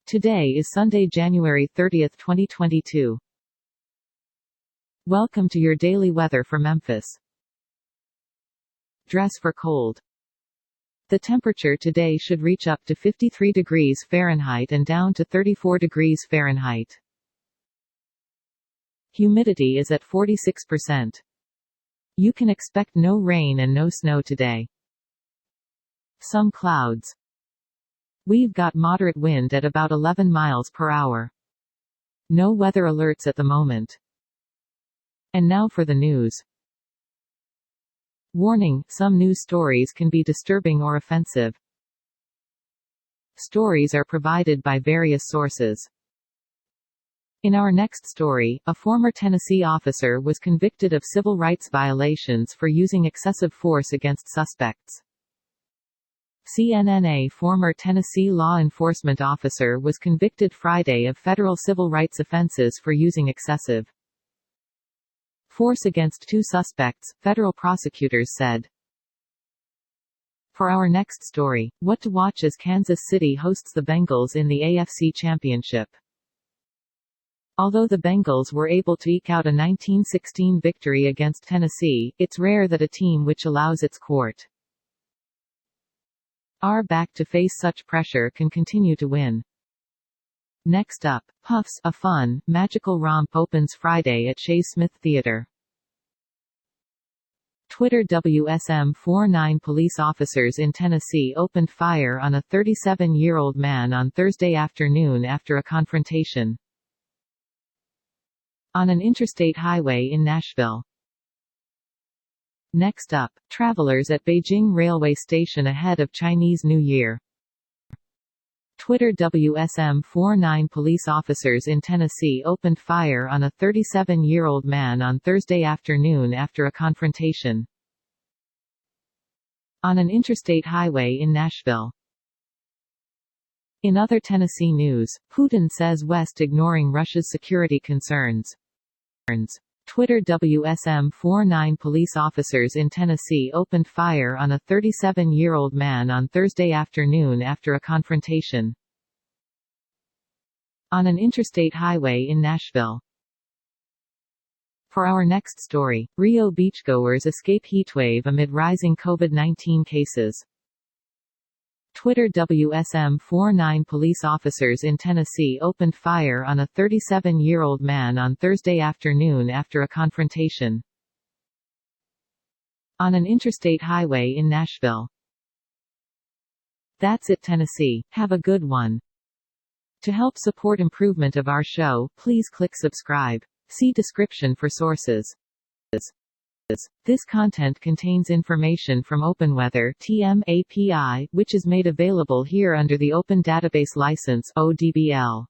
Today is Sunday, January 30, 2022. Welcome to your daily weather for Memphis. Dress for cold. The temperature today should reach up to 53 degrees Fahrenheit and down to 34 degrees Fahrenheit. Humidity is at 46%. You can expect no rain and no snow today. Some clouds. We've got moderate wind at about 11 miles per hour. No weather alerts at the moment. And now for the news. Warning: some news stories can be disturbing or offensive. Stories are provided by various sources. In our next story, a former Tennessee officer was convicted of civil rights violations for using excessive force against suspects. CNN: a former Tennessee law enforcement officer was convicted Friday of federal civil rights offenses for using excessive force against two suspects, federal prosecutors said. For our next story, what to watch as Kansas City hosts the Bengals in the AFC Championship. Although the Bengals were able to eke out a 1916 victory against Tennessee, it's rare that a team which allows its court are back to face such pressure can continue to win. Next up, Puffs, a fun, magical romp opens Friday at Shea Theater. Twitter: WSM-49 police officers in Tennessee opened fire on a 37-year-old man on Thursday afternoon after a confrontation on an interstate highway in Nashville. Next up, travelers at Beijing railway station ahead of Chinese New Year. Twitter: WSM-49 police officers in Tennessee opened fire on a 37-year-old man on Thursday afternoon after a confrontation on an interstate highway in Nashville. In other Tennessee news, Putin says West ignoring Russia's security concerns. Twitter: WSM-49 police officers in Tennessee opened fire on a 37-year-old man on Thursday afternoon after a confrontation on an interstate highway in Nashville. For our next story, Rio beachgoers escape heatwave amid rising COVID-19 cases. Twitter: WSM-49 police officers in Tennessee opened fire on a 37-year-old man on Thursday afternoon after a confrontation on an interstate highway in Nashville. That's it, Tennessee. Have a good one. To help support improvement of our show, please click subscribe. See description for sources. This content contains information from OpenWeather (TM) API, which is made available here under the Open Database License (ODBL).